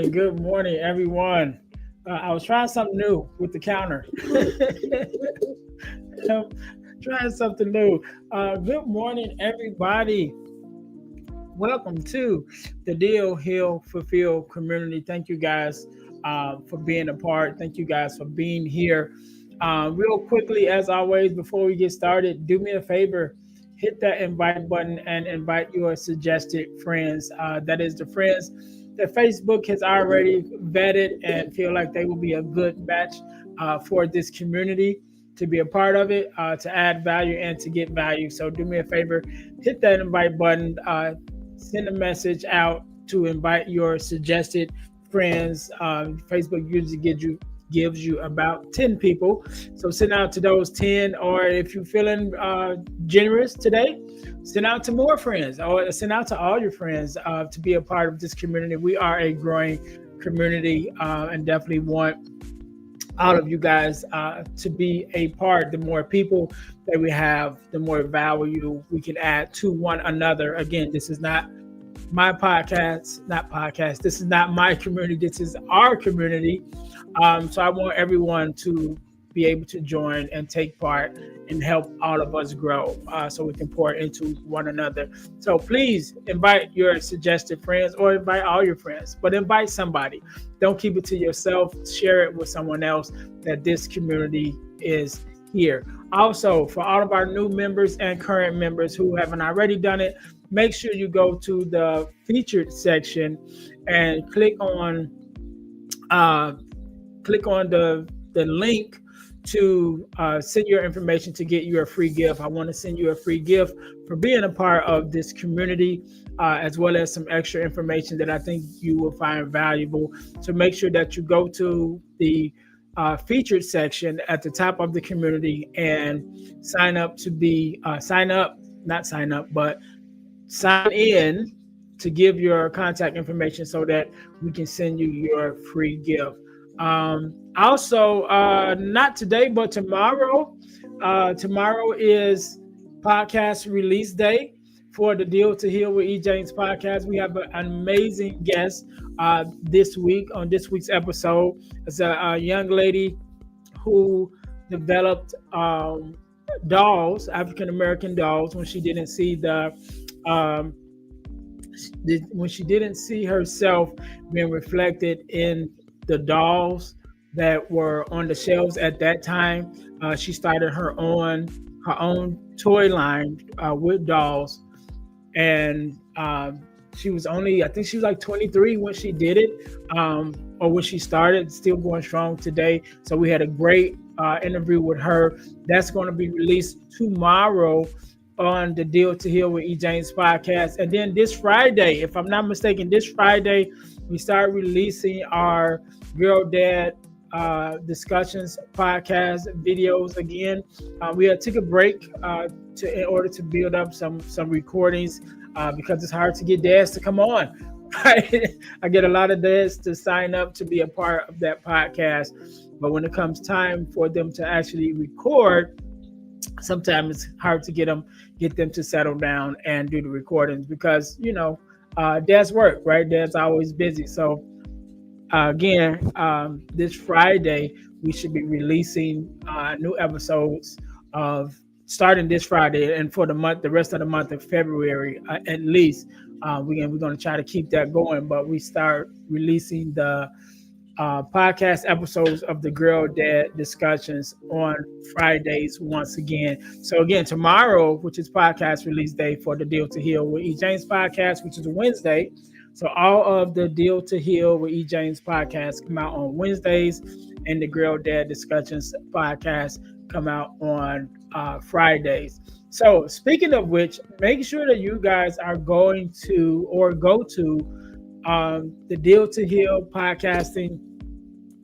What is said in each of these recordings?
good morning, everyone. I was trying something new with the counter. Trying something new. Good morning, everybody. Welcome to the Deal Heal Fulfill community. Thank you guys for being a part. Thank you guys for being here. Real quickly, as always, before we get started, do me a favor, hit that invite button and invite your suggested friends. That is the friends that Facebook has already vetted and feel like they will be a good match for this community to be a part of it, to add value and to get value. So do me a favor, hit that invite button, send a message out to invite your suggested friends. Facebook usually gives you about 10 people. So send out to those 10, or if you're feeling generous today, send out to more friends or send out to all your friends to be a part of this community. We are a growing community and definitely want all of you guys to be a part. The more people that we have, the more value we can add to one another. Again, this is not my podcast, not podcast. This is not my community. This is our community. So I want everyone to be able to join and take part and help all of us grow so we can pour into one another. So please invite your suggested friends or invite all your friends, but invite somebody. Don't keep it to yourself. Share it with someone else that this community is here. Also, for all of our new members and current members who haven't already done it, make sure you go to the featured section and uh, click on the link to send your information to get you a free gift. I want to send you a free gift for being a part of this community, as well as some extra information that I think you will find valuable. So make sure that you go to the featured section at the top of the community and sign up to be not sign up, but sign in to give your contact information so that we can send you your free gift. Also, not today, but tomorrow. Tomorrow is podcast release day for the Deal to Heal with E. James podcast. We have an amazing guest this week on this week's episode. It's a young lady who developed dolls, African American dolls, when she didn't see um, when she didn't see herself being reflected in the dolls that were on the shelves at that time. She started her own toy line with dolls, and she was only, I think she was like 23 when she did it, or when she started. Still going strong today. So we had a great interview with her. That's going to be released tomorrow on the Deal to Heal with E. James podcast. And then this Friday, if I'm not mistaken, this Friday, we start releasing our Girl Dad discussions podcast videos again. We had took a break in order to build up some recordings because it's hard to get dads to come on. Right? I get a lot of dads to sign up to be a part of that podcast, but when it comes time for them to actually record, sometimes it's hard to get them to settle down and do the recordings because dad's work, right? Dad's always busy. So again, this Friday we should be releasing new episodes of starting this Friday and for the rest of the month of February at least. We're going to try to keep that going, but we start releasing the podcast episodes of the Girl Dad discussions on Fridays once again. So again, tomorrow, which is podcast release day for the Deal to Heal with E. James podcast, which is a Wednesday. So all of the Deal to Heal with E. James podcasts come out on Wednesdays, and the Girl Dad discussions podcast come out on Fridays. So speaking of which, make sure that you guys are going to or go to the Deal to Heal podcasting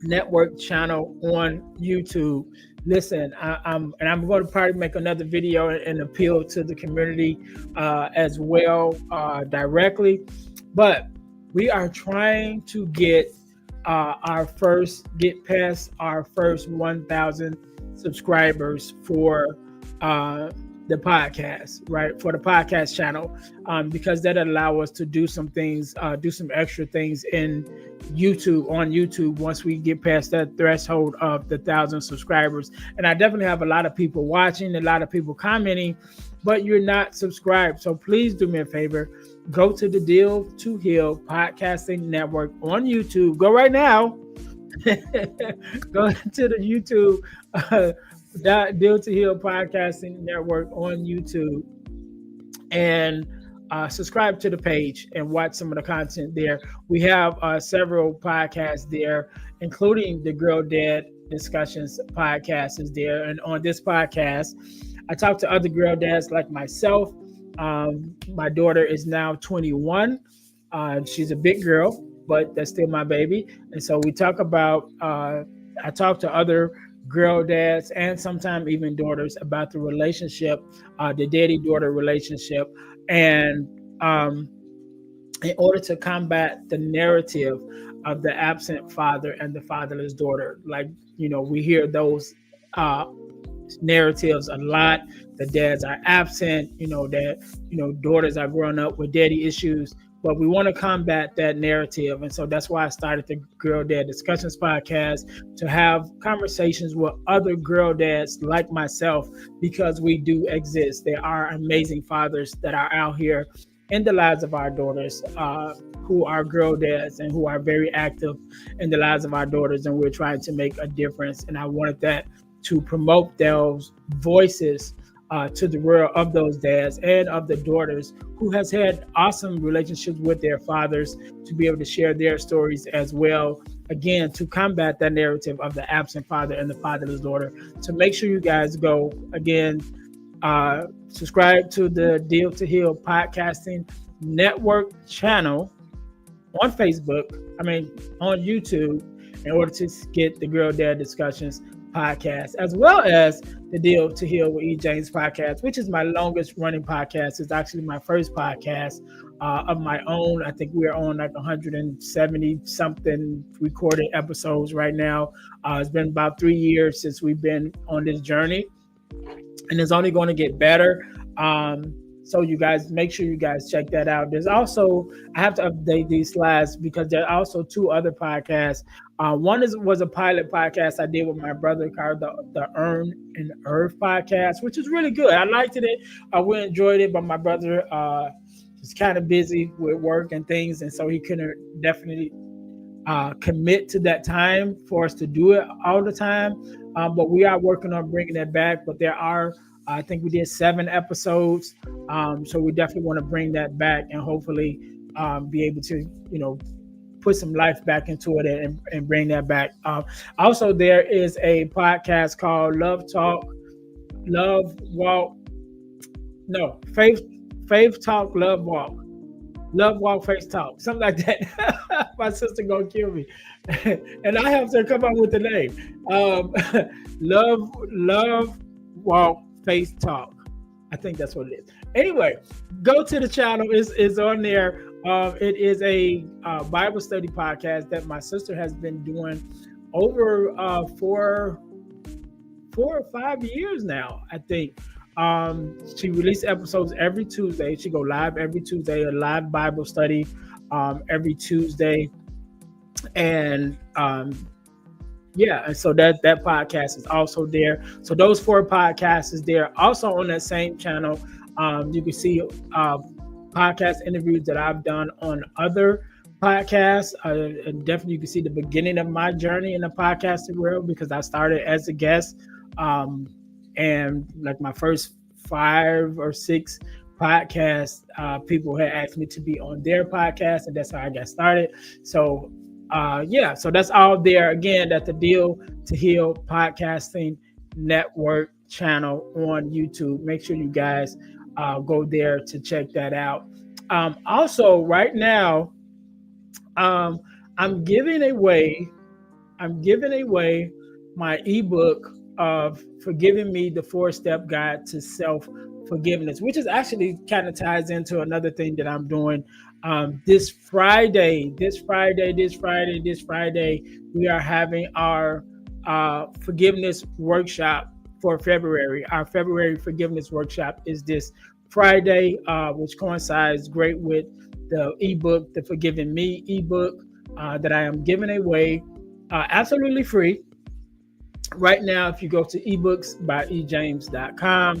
network channel on YouTube. Listen, I'm going to probably make another video and appeal to the community as well directly. But we are trying to get past our first 1,000 subscribers for the podcast, right? For the podcast channel, because that allow us to do some things, do some extra things in YouTube, on YouTube, once we get past that threshold of the 1,000 subscribers. And I definitely have a lot of people watching, a lot of people commenting, but you're not subscribed. So please do me a favor, go to the Deal to Heal Podcasting Network on YouTube. Go right now. Go to the YouTube Deal to Heal Podcasting Network on YouTube, and subscribe to the page and watch some of the content there. We have several podcasts there, including the Girl Dad Discussions podcast is there. And on this podcast, I talk to other girl dads like myself. My daughter is now 21. She's a big girl, but that's still my baby. And so we talk about, I talk to other girl dads and sometimes even daughters about the relationship, the daddy-daughter relationship. And in order to combat the narrative of the absent father and the fatherless daughter, like, we hear those narratives a lot. The dads are absent, that daughters are growing up with daddy issues, but we want to combat that narrative. And so that's why I started the Girl Dad Discussions podcast, to have conversations with other girl dads like myself, because we do exist. There are amazing fathers that are out here in the lives of our daughters, who are girl dads and who are very active in the lives of our daughters, and we're trying to make a difference. And I wanted that to promote those voices to the world, of those dads and of the daughters who has had awesome relationships with their fathers, to be able to share their stories as well. Again, to combat that narrative of the absent father and the fatherless daughter. So make sure you guys go, again, subscribe to the Deal to Heal Podcasting Network channel on Facebook, on YouTube, in order to get the Girl Dad Discussions podcast, as well as the Deal to Heal with E. James podcast, which is my longest running podcast. It's actually my first podcast of my own. I think we're on like 170 something recorded episodes right now. It's been about 3 years since we've been on this journey, and it's only going to get better. So you guys, make sure you guys check that out. There's also, I have to update these slides because there are also 2 other podcasts. One was a pilot podcast I did with my brother, called the Earn and Earth podcast, which is really good. I liked it. We enjoyed it, but my brother is kind of busy with work and things, and so he couldn't definitely commit to that time for us to do it all the time. But we are working on bringing that back. But there are, I think we did 7 episodes. So we definitely want to bring that back and hopefully be able to, put some life back into it and bring that back. Also, there is a podcast called Faith Talk, Love Walk, Faith Talk, something like that. My sister gonna kill me. And I have to come up with the name. Love Walk, Faith Talk. I think that's what it is. Anyway, go to the channel. It's on there. It is a Bible study podcast that my sister has been doing over 4 or 5 years now, I think. She releases episodes every Tuesday. She go live every Tuesday, a live Bible study every Tuesday. And and so that podcast is also there. So those 4 podcasts is there. Also on that same channel, you can see podcast interviews that I've done on other podcasts. And definitely you can see the beginning of my journey in the podcasting world, because I started as a guest. And like my first 5 or 6 podcasts, people had asked me to be on their podcast, and that's how I got started. So so that's all there. Again, that's the Deal to Heal Podcasting Network channel on YouTube. Make sure you guys go there to check that out. Also, right now, I'm giving away my ebook of Forgiving Me, the 4-Step Guide to Self-Forgiveness, which is actually kind of ties into another thing that I'm doing. This Friday, we are having our forgiveness workshop for February. Our February forgiveness workshop is this Friday, which coincides great with the ebook, the Forgiving Me ebook that I am giving away absolutely free. Right now, if you go to ebooks.ejames.com,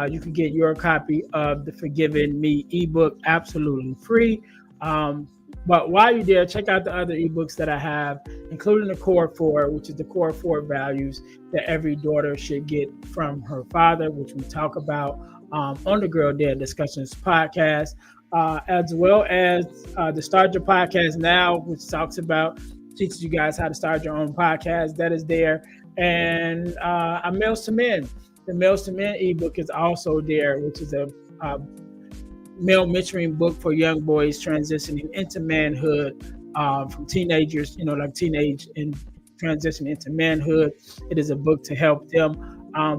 you can get your copy of the Forgiving Me ebook absolutely free. Um, but while you're there, check out the other ebooks that I have, including the Core Four, which is the Core Four values that every daughter should get from her father, which we talk about on the Girl Dad Discussions podcast, as well as the Start Your Podcast Now, which talks about teaches you guys how to start your own podcast. That is there. And a Males to Men. The Males to Men ebook is also there, which is a male mentoring book for young boys transitioning into manhood from teenagers, like teenage and transition into manhood. It is a book to help them.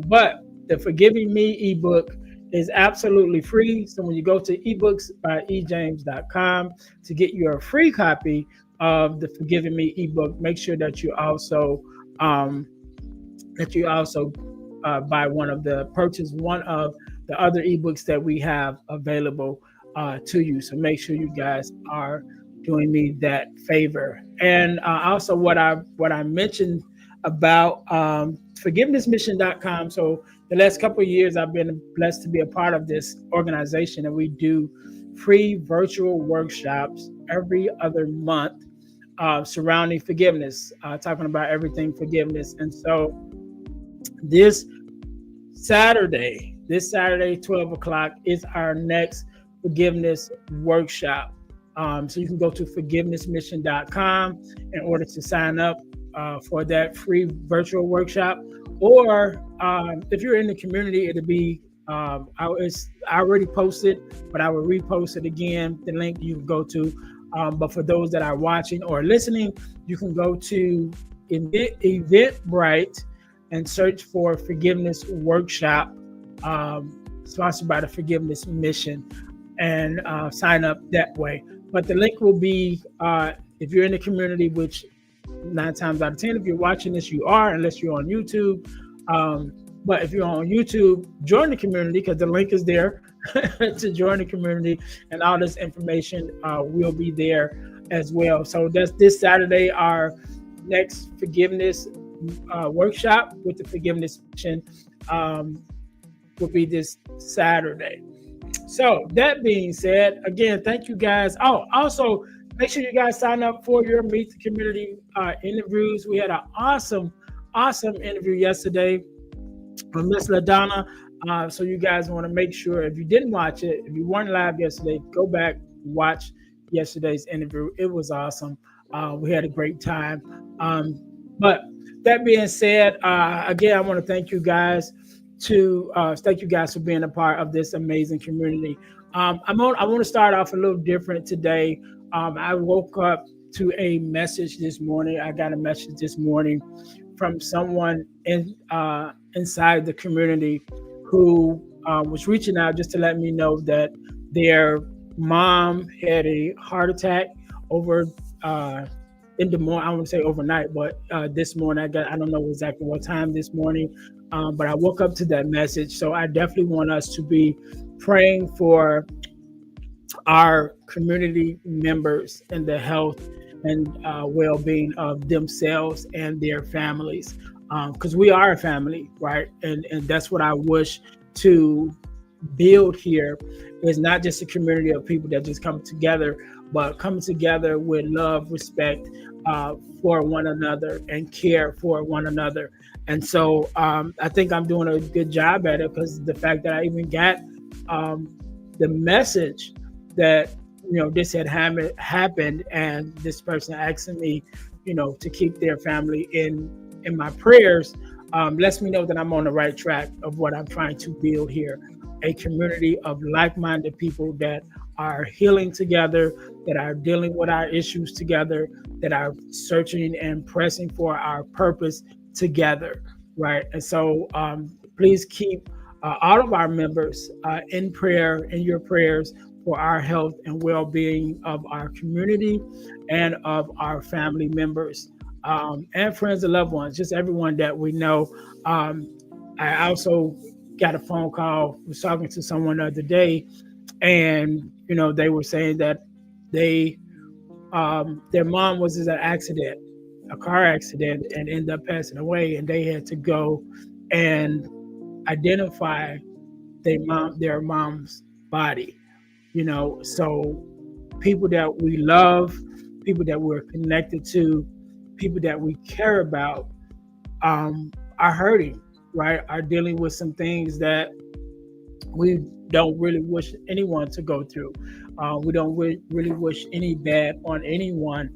But the Forgiving Me ebook is absolutely free. So when you go to ebooks.ejames.com to get your free copy of the Forgiving Me ebook, make sure that you also purchase one of the other ebooks that we have available to you. So make sure you guys are doing me that favor. And also what I mentioned about forgivenessmission.com. So the last couple of years, I've been blessed to be a part of this organization, and we do free virtual workshops every other month surrounding forgiveness, talking about everything forgiveness. And so this Saturday, 12 o'clock, is our next forgiveness workshop. So you can go to forgivenessmission.com in order to sign up for that free virtual workshop. Or if you're in the community, it'll be, I already posted, but I will repost it again. The link you can go to. But for those that are watching or listening, you can go to Eventbrite and search for Forgiveness Workshop, sponsored by the Forgiveness Mission, and sign up that way. But the link will be, if you're in the community, which 9 times out of 10, if you're watching this, you are, unless you're on YouTube. But if you're on YouTube, join the community, because the link is there to join the community, and all this information will be there as well. So that's this Saturday, our next forgiveness workshop with the Forgiveness Mission will be this Saturday. So that being said, again, thank you guys. Oh, also make sure you guys sign up for your Meet the Community interviews. We had an awesome interview yesterday with Miss LaDonna. So you guys want to make sure, if you didn't watch it, if you weren't live yesterday, go back, watch yesterday's interview. It was awesome. We had a great time. But that being said, again, I want to thank you guys for being a part of this amazing community. I want to start off a little different today. I woke up to a message this morning. I got a message this morning from someone inside the community who was reaching out just to let me know that their mom had a heart attack over in the morning. I wouldn't say overnight, but this morning. I don't know exactly what time this morning, but I woke up to that message. So I definitely want us to be praying for our community members and the health and well-being of themselves and their families, because we are a family, right? And that's what I wish to build here, is not just a community of people that just come together, but come together with love, respect for one another, and care for one another. And so I think I'm doing a good job at it, because the fact that I even got the message that this had happened, and this person asking me to keep their family in my prayers, lets me know that I'm on the right track of what I'm trying to build here. A community of like-minded people that are healing together, that are dealing with our issues together, that are searching and pressing for our purpose together, right? And so please keep all of our members in prayer, in your prayers, for our health and well-being of our community and of our family members, and friends and loved ones, just everyone that we know. I also got a phone call. Was talking to someone the other day, and they were saying that they their mom was in an accident, a car accident, and ended up passing away, and they had to go and identify their mom's body. So people that we love, people that we're connected to, people that we care about, are hurting, right? Are dealing with some things that we don't really wish anyone to go through. We don't really wish any bad on anyone.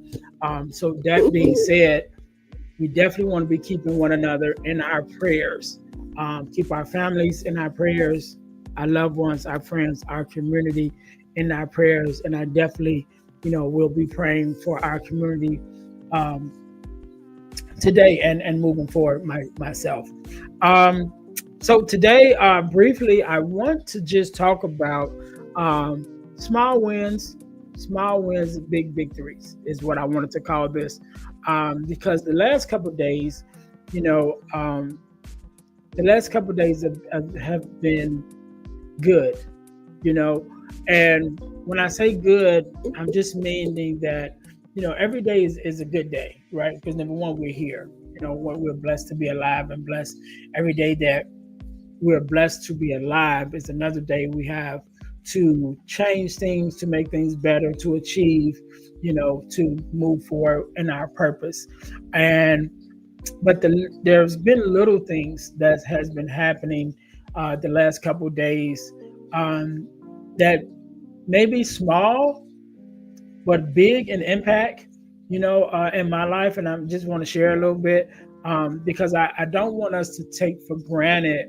So that being said, we definitely want to be keeping one another in our prayers. Keep our families in our prayers, our loved ones, our friends, our community in our prayers. And I definitely, will be praying for our community um, today and moving forward myself. Um, so today, briefly, I want to just talk about small wins, big victories is what I wanted to call this, because the last couple of days, you know, um, have been good, you know, and when I say good, I'm just meaning that every day is a good day, right? Because number one, we're here. We're blessed to be alive, and blessed every day that we're blessed to be alive is another day we have to change things, to make things better, to achieve, to move forward in our purpose. And but there's been little things that has been happening the last couple of days, um, that may be small but big in impact, in my life. And I just want to share a little bit, because I don't want us to take for granted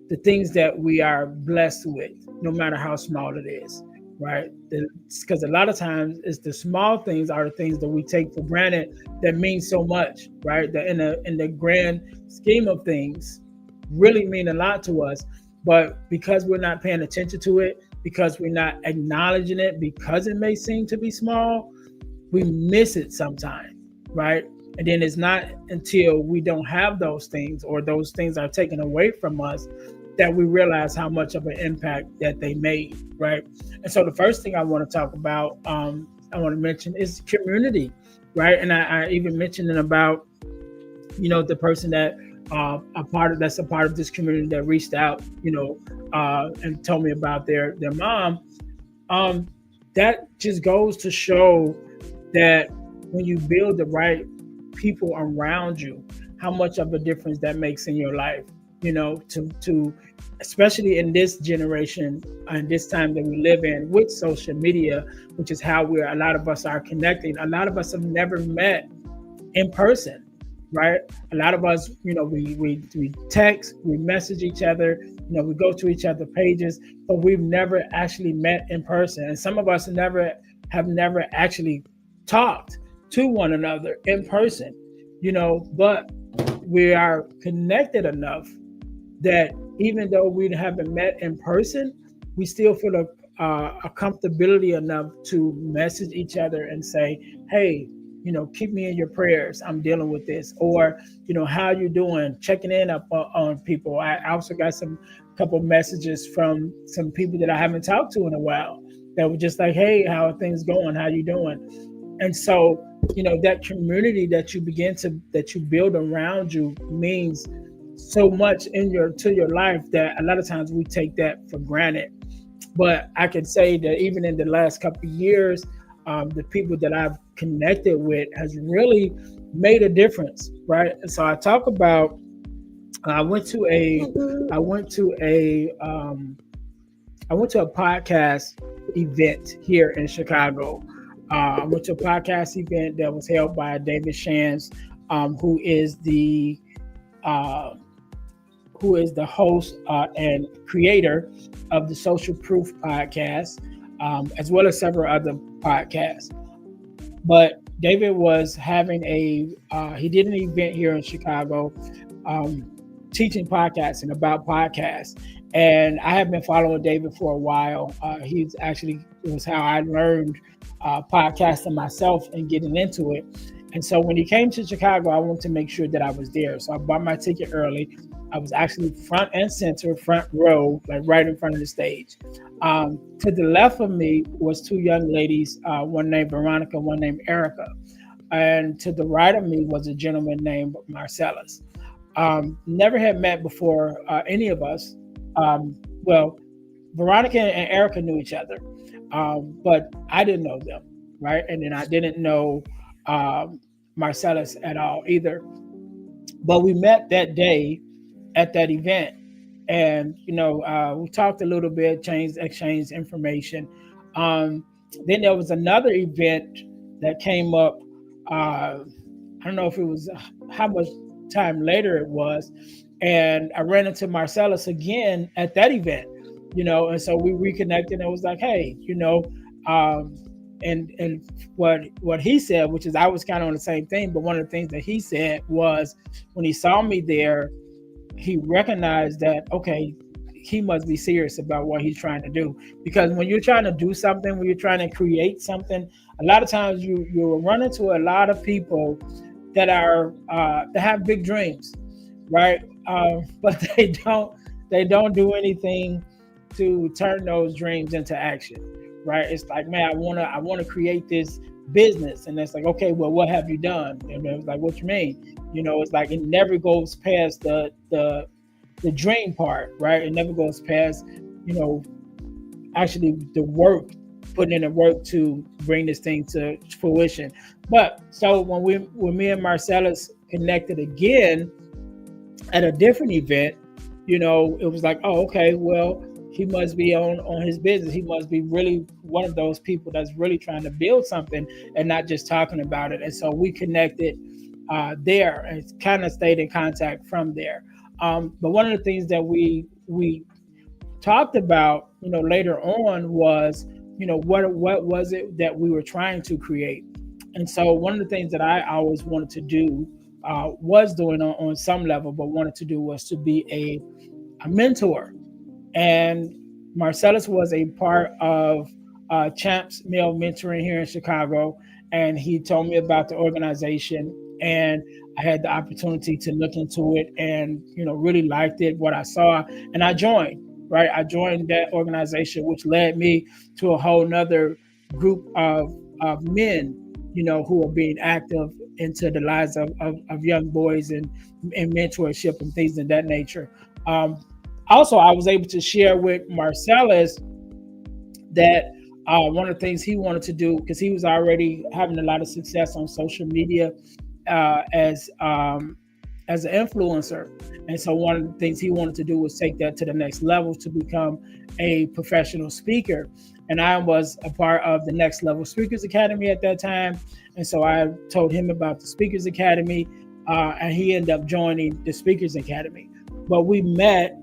the things that we are blessed with, no matter how small it is, right? Because a lot of times it's the small things are the things that we take for granted that mean so much, right? That in the grand scheme of things really mean a lot to us. But because we're not paying attention to it, because we're not acknowledging it, because it may seem to be small, we miss it sometimes, right? And then it's not until we don't have those things, or those things are taken away from us, that we realize how much of an impact that they made, right? And so the first thing I want to talk about, I want to mention, is community, right? And I even mentioned it about, the person that that's a part of this community that reached out, and told me about their mom. That just goes to show that when you build the right people around you, how much of a difference that makes in your life, to especially in this generation and this time that we live in with social media, which is how a lot of us are connecting. A lot of us have never met in person, right? A lot of us, we text, we message each other, we go to each other's pages, but we've never actually met in person. And some of us have never actually talked to one another in person, but we are connected enough that even though we haven't met in person, we still feel a comfortability enough to message each other and say, hey, keep me in your prayers. I'm dealing with this. Or, how you doing? Checking in up on people. I also got some couple messages from some people that I haven't talked to in a while that were just like, hey, how are things going? How you doing? And so, that community that you build around you means so much to your life, that a lot of times we take that for granted. But I can say that even in the last couple of years, the people that I've connected with has really made a difference, right? And so I talk about, I went to a podcast event here in Chicago. I went to a podcast event that was held by David Shands, who is the host and creator of the Social Proof podcast, as well as several other podcasts. But David was having he did an event here in Chicago, teaching podcasting, about podcasts. And I have been following David for a while. It was how I learned podcasting myself and getting into it. And so when he came to Chicago, I wanted to make sure that I was there. So I bought my ticket early. I was actually front and center, front row, like right in front of the stage. To the left of me was two young ladies, one named Veronica, one named Erica. And to the right of me was a gentleman named Marcellus. Never had met before, any of us. Well, Veronica and Erica knew each other, but I didn't know them, right? And then I didn't know um, Marcellus at all either. But we met that day at that event, and we talked a little bit, exchanged information. Um, then there was another event that came up. I don't know if it was how much time later it was, and I ran into Marcellus again at that event. And so we reconnected, and it was like, hey, um, and what he said, which is I was kind of on the same thing, but one of the things that he said was when he saw me there, he recognized that, okay, he must be serious about what he's trying to do. Because when you're trying to do something, when you're trying to create something, a lot of times you run into a lot of people that are that have big dreams, right? But they don't do anything to turn those dreams into action, right? It's like, man, I wanna create this business, and it's like, okay, well, what have you done? And it was like, what you mean? It's like it never goes past the dream part, right? It never goes past, actually the work, putting in the work to bring this thing to fruition. But so when me and Marcellus connected again at a different event, it was like, oh, okay, well, he must be on his business. He must be really one of those people that's really trying to build something and not just talking about it. And so we connected there and kind of stayed in contact from there. But one of the things that we talked about, later on was, what was it that we were trying to create? And so one of the things that I always wanted to do, was doing on some level, but wanted to do was to be a mentor. And Marcellus was a part of Champs Male Mentoring here in Chicago, and he told me about the organization, and I had the opportunity to look into it, and really liked it, what I saw, and I joined. Right, I joined that organization, which led me to a whole nother group of men, who are being active into the lives of young boys and mentorship and things of that nature. Also, I was able to share with Marcellus that one of the things he wanted to do, because he was already having a lot of success on social media as an influencer. And so one of the things he wanted to do was take that to the next level to become a professional speaker. And I was a part of the Next Level Speakers Academy at that time. And so I told him about the Speakers Academy, and he ended up joining the Speakers Academy. But we met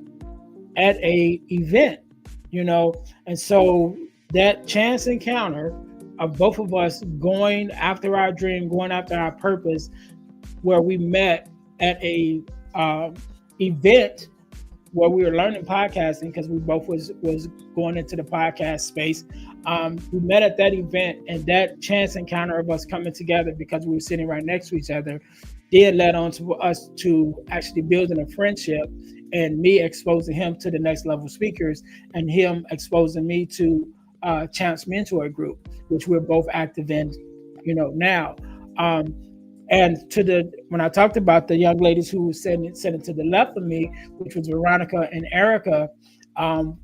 at a event, and so that chance encounter of both of us going after our dream, going after our purpose, where we met at a event where we were learning podcasting, because we both was going into the podcast space. We met at that event, and that chance encounter of us coming together because we were sitting right next to each other did lead on to us to actually building a friendship, and me exposing him to the Next Level Speakers, and him exposing me to Champs Mentor Group, which we're both active in, now. And when I talked about the young ladies who were sitting to the left of me, which was Veronica and Erica,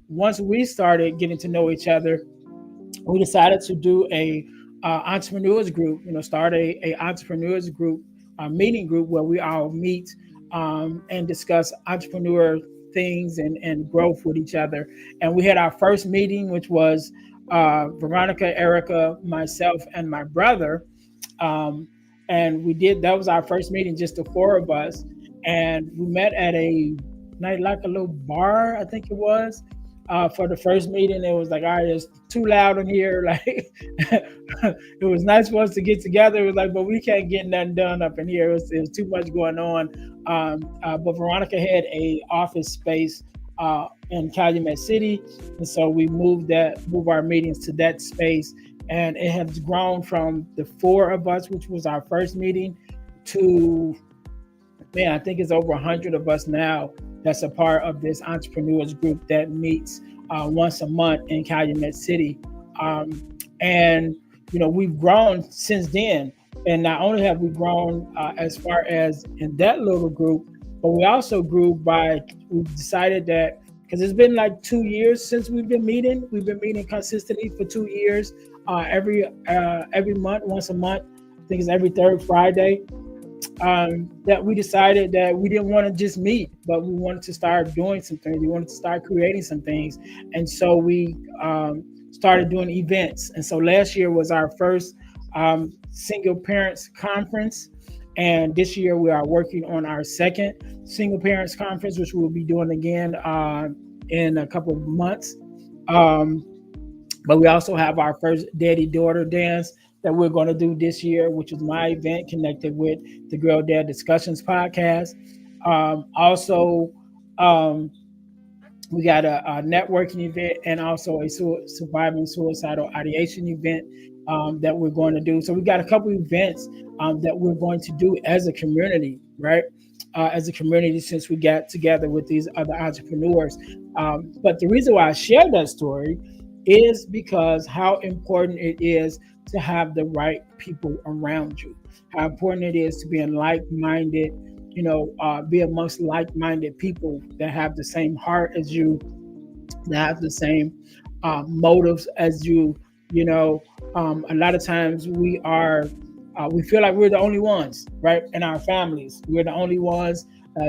once we started getting to know each other, we decided to do a entrepreneurs group, start a entrepreneurs group, meeting group where we all meet and discuss entrepreneur things and growth with each other. And we had our first meeting, which was Veronica, Erica, myself, and my brother. And that was our first meeting, just the four of us. And we met at a night, like a little bar, I think it was. For the first meeting, it was like, all right, it's too loud in here. Like, it was nice for us to get together. It was like, but we can't get nothing done up in here. It was too much going on. But Veronica had a office space in Calumet City, and so we moved our meetings to that space. and it has grown from the four of us, which was our first meeting, to, man, I think it's over 100 of us now that's a part of this entrepreneurs group that meets once a month in Calumet City. Um, and, we've grown since then. And not only have we grown as far as in that little group, but we also grew by, we've decided that, because it's been like 2 years since we've been meeting consistently for 2 years, every month, once a month. I think it's every third Friday, that we decided that we didn't want to just meet, but we wanted to start doing some things. We wanted to start creating some things. And so we started doing events. And so last year was our first single parents conference. And this year we are working on our second single parents conference, which we'll be doing again in a couple of months. Um, but we also have our first daddy daughter dance that we're going to do this year, which is my event connected with the Girl Dad Discussions podcast. Also, um, we got a networking event and also a surviving suicidal ideation event that we're going to do. So we got a couple events that we're going to do as a community, right? As a community, since we got together with these other entrepreneurs. But the reason why I share that story is because how important it is to have the right people around you. How important it is to be in like-minded, be amongst like-minded people that have the same heart as you, that have the same motives as you. A lot of times we feel like we're the only ones, right? In our families, we're the only ones.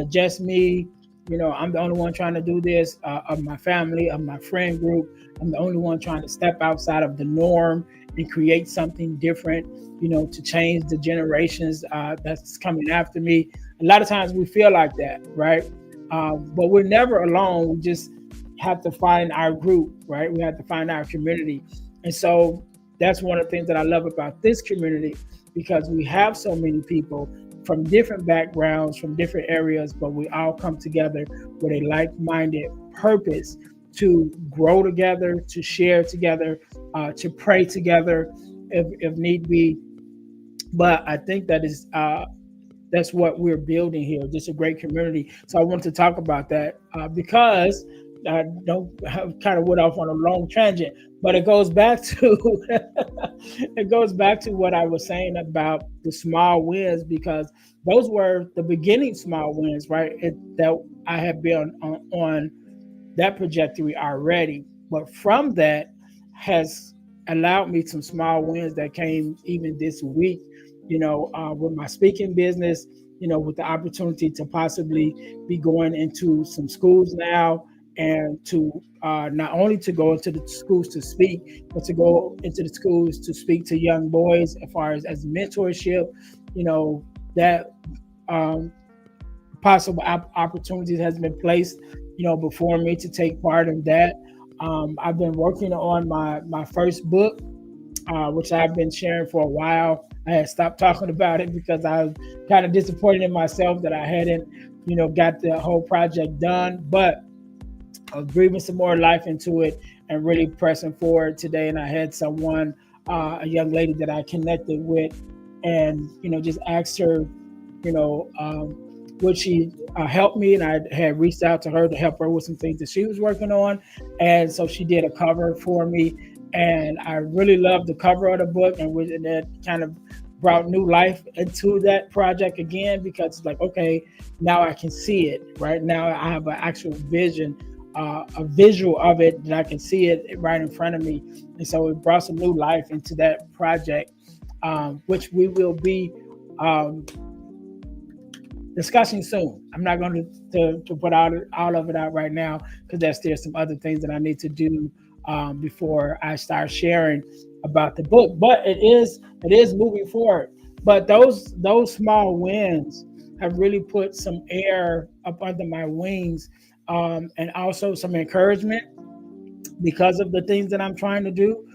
Just me. I'm the only one trying to do this of my family, of my friend group. I'm the only one trying to step outside of the norm and create something different, to change the generations that's coming after me. A lot of times we feel like that, right? But we're never alone. We just have to find our group, right? We have to find our community. And so that's one of the things that I love about this community, because we have so many people from different backgrounds, from different areas, but we all come together with a like-minded purpose to grow together, to share together, to pray together if need be. But I think that's what we're building here, just a great community. So I want to talk about that because I don't kind of went off on a long tangent, but it goes back to it goes back to what I was saying about the small wins, because those were the beginning small wins, right? That I have been on that trajectory already. But from that has allowed me some small wins that came even this week, with my speaking business, with the opportunity to possibly be going into some schools now, and to not only to go into the schools to speak, but to go into the schools to speak to young boys as far as mentorship, that um, possible opportunities has been placed, before me to take part in that. I've been working on my first book, which I've been sharing for a while. I had stopped talking about it because I was kind of disappointed in myself that I hadn't, got the whole project done. But I was breathing some more life into it and really pressing forward today. And I had someone, a young lady that I connected with, and just asked her, would she help me? And I had reached out to her to help her with some things that she was working on, and so she did a cover for me, and I really loved the cover of the book, and that kind of brought new life into that project again, because it's like, okay, now I can see it. Right now, I have an actual vision, a visual of it, that I can see it right in front of me, and so it brought some new life into that project, which we will be discussing soon. I'm not going to put all of it out right now, because there's some other things that I need to do before I start sharing about the book. But it is moving forward. But those small wins have really put some air up under my wings, and also some encouragement, because of the things that I'm trying to do,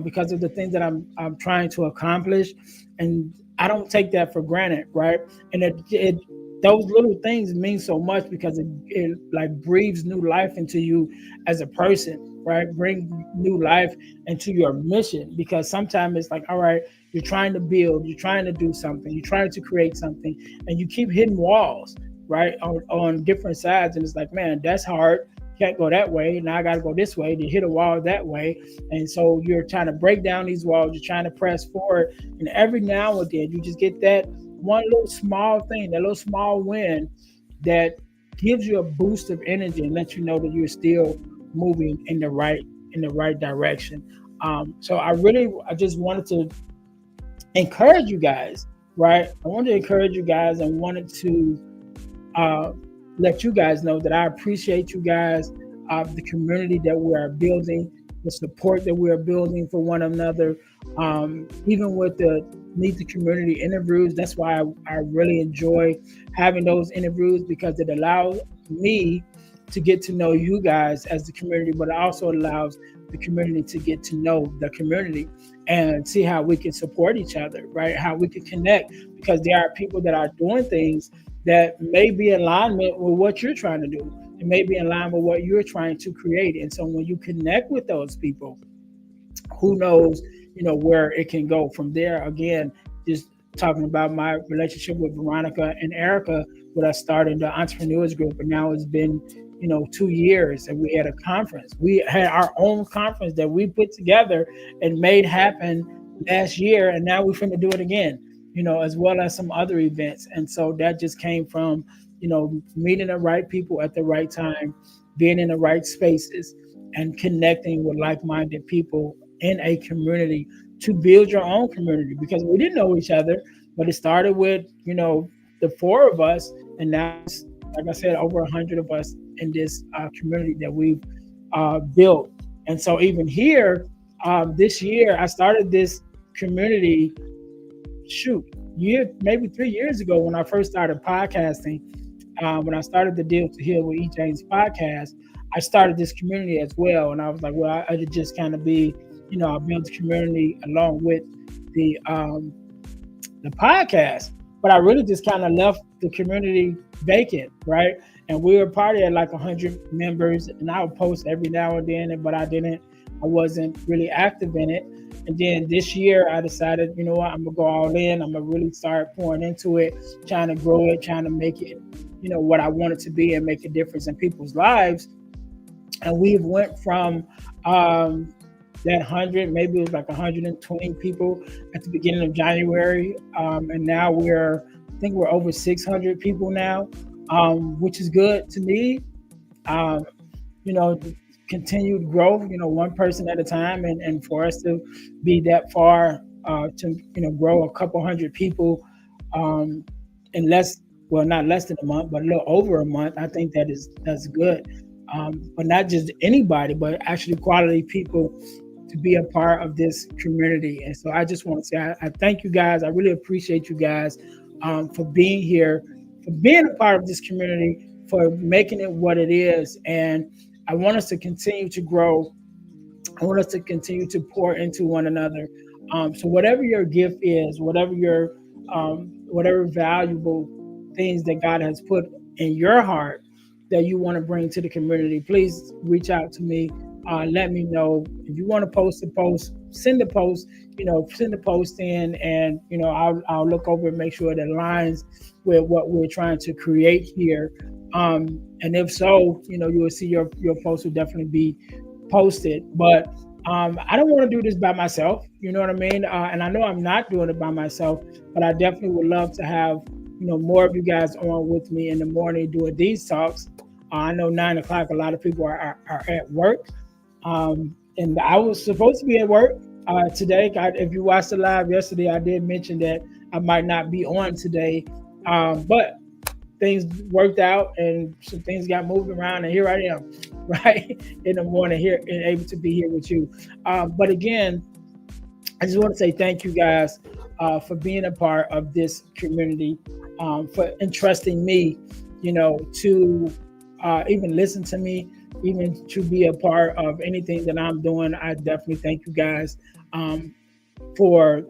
because of the things that I'm trying to accomplish, and I don't take that for granted, right? And it those little things mean so much, because it like breathes new life into you as a person, right? Bring new life into your mission, because sometimes it's like, all right, you're trying to build, you're trying to do something, you're trying to create something, and you keep hitting walls, right, on different sides. And it's like, man, that's hard. Can't go that way. Now I got to go this way to hit a wall that way. And so you're trying to break down these walls, you're trying to press forward. And every now and then you just get that one little small thing, that little small win that gives you a boost of energy and lets you know that you're still moving in the right direction. So I just wanted to encourage you guys, right? I wanted to encourage you guys and wanted to uh, let you guys know that I appreciate you guys, the community that we are building, the support that we are building for one another, even with the Meet the Community interviews. That's why I really enjoy having those interviews, because it allows me to get to know you guys as the community, but it also allows the community to get to know the community and see how we can support each other, right? How we can connect, because there are people that are doing things that may be in alignment with what you're trying to do. It may be in line with what you're trying to create. And so when you connect with those people, who knows, where it can go from there. Again, just talking about my relationship with Veronica and Erica, when I started the entrepreneurs group, and now it's been 2 years, and we had a conference. We had our own conference that we put together and made happen last year, and now we're finna do it again, as well as some other events. And so that just came from meeting the right people at the right time, being in the right spaces, and connecting with like-minded people in a community to build your own community, because we didn't know each other, but it started with the four of us, and now it's, like I said, over 100 of us in this community that we've built. And so even here, this year I started this community, shoot, maybe 3 years ago, when I first started podcasting. When I started the Deal to Heal with E. James podcast, I started this community as well. And I was like, well, I could just kind of be, I built the community along with the podcast, but I really just kind of left the community vacant, right? And we were probably at like 100 members, and I would post every now and then, but I wasn't really active in it. And then this year I decided, you know what, I'm gonna go all in. I'm gonna really start pouring into it, trying to grow it, trying to make it, what I want it to be, and make a difference in people's lives. And we've went from that 100, maybe it was like 120 people at the beginning of January, and now I think we're over 600 people now, which is good to me. Um, continued growth, one person at a time, and for us to be that far, to grow a couple hundred people, in not less than a month, but a little over a month. I think that's good. But not just anybody, but actually quality people to be a part of this community. And so I just want to say I thank you guys. I really appreciate you guys, for being here, for being a part of this community, for making it what it is. And I want us to continue to grow. I want us to continue to pour into one another. So whatever your gift is, whatever valuable things that God has put in your heart that you want to bring to the community, please reach out to me. Let me know. If you want to post a post, send the post. Send the post in, and I'll look over and make sure it aligns with what we're trying to create here. And if so, you will see your post will definitely be posted. But I don't want to do this by myself. You know what I mean? And I know I'm not doing it by myself, but I definitely would love to have more of you guys on with me in the morning doing these talks. I know 9 o'clock, a lot of people are at work. And I was supposed to be at work today. If you watched the live yesterday, I did mention that I might not be on today, but things worked out and some things got moved around, and here I am, right, in the morning here and able to be here with you. But again, I just want to say thank you guys for being a part of this community, for entrusting me, to even listen to me, even to be a part of anything that I'm doing. I definitely thank you guys for,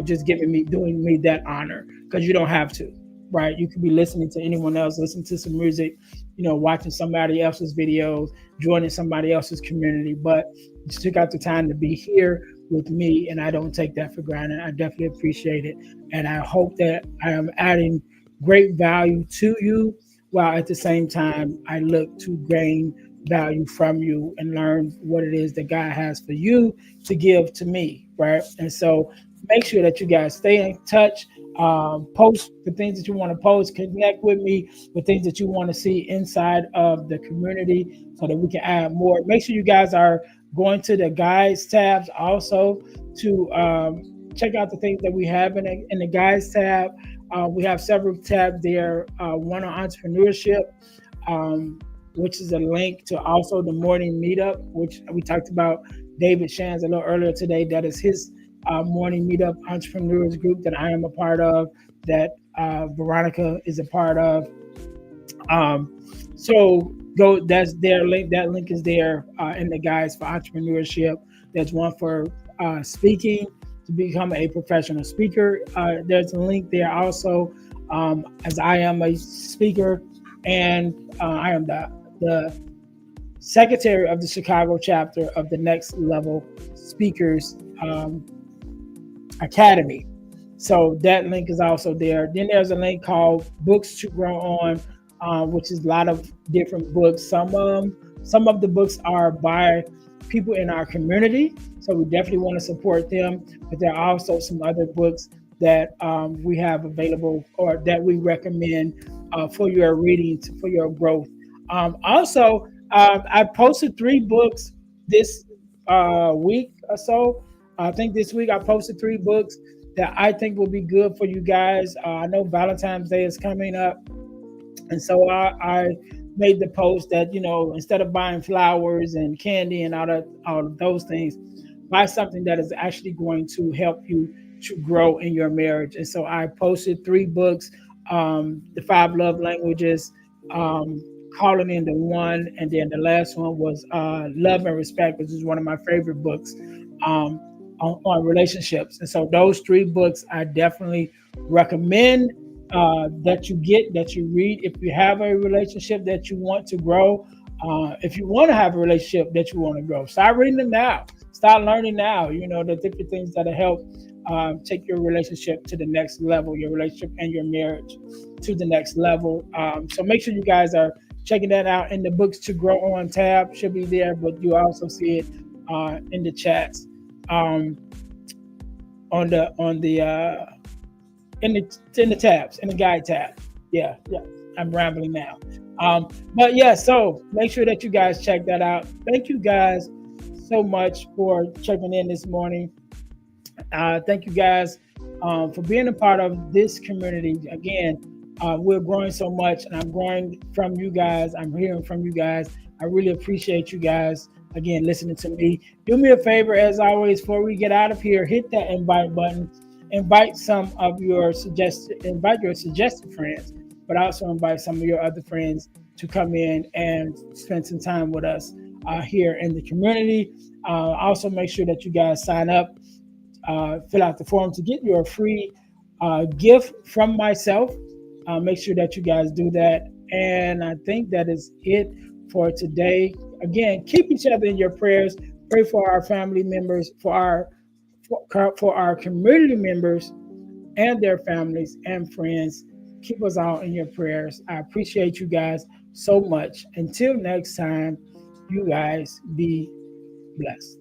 just doing me that honor, because you don't have to, right? You could be listening to anyone else, listen to some music, watching somebody else's videos, joining somebody else's community, but you took out the time to be here with me, and I don't take that for granted. I definitely appreciate it, and I hope that I am adding great value to you, while at the same time I look to gain value from you and learn what it is that God has for you to give to me, right? And so make sure that you guys stay in touch. Post the things that you want to post, connect with me with things that you want to see inside of the community so that we can add more. Make sure you guys are going to the guides tabs also to check out the things that we have in the guides tab. We have several tabs there. One on entrepreneurship, um, which is a link to also the morning meetup, which we talked about. David Shands a little earlier today. That is his morning meetup entrepreneurs group that I am a part of, that Veronica is a part of. So go. That's their link. That link is there in the guides for entrepreneurship. There's one for speaking, to become a professional speaker. There's a link there also, as I am a speaker, and I am the secretary of the Chicago chapter of the Next Level Speakers Academy. So that link is also there. Then there's a link called Books to Grow On, which is a lot of different books. Some of the books are by people in our community, so we definitely want to support them. But there are also some other books that we have available, or that we recommend for your reading, for your growth. Also, I posted 3 books this week or so. I think this week I posted 3 books that I think will be good for you guys. I know Valentine's Day is coming up, and so I made the post that, instead of buying flowers and candy and all of those things, buy something that is actually going to help you to grow in your marriage. And so I posted 3 books: the 5 Love Languages, Calling in the One, and then the last one was Love and Respect, which is one of my favorite books on relationships. And so those 3 books I definitely recommend that you read if you have a relationship that you want to grow. If you want to have a relationship that you want to grow, start reading them now. Start learning now. The different things that help take your relationship to the next level, your relationship and your marriage to the next level. So make sure you guys are checking that out. In the Books to Grow On tab should be there, but you also see it in the chats, on the in the tabs, in the guide tab. Yeah, I'm rambling now. But yeah, so make sure that you guys check that out. Thank you guys so much for checking in this morning. Thank you guys for being a part of this community. Again, we're growing so much, and I'm growing from you guys. I'm hearing from you guys. I really appreciate you guys, again, listening to me. Do me a favor, as always, before we get out of here, hit that invite button. Invite your suggested friends, but also invite some of your other friends to come in and spend some time with us here in the community. Also, make sure that you guys sign up, fill out the form to get your free gift from myself. Make sure that you guys do that. And I think that is it for today. Again, keep each other in your prayers. Pray for our family members, for our community members and their families and friends. Keep us all in your prayers. I appreciate you guys so much. Until next time, you guys be blessed.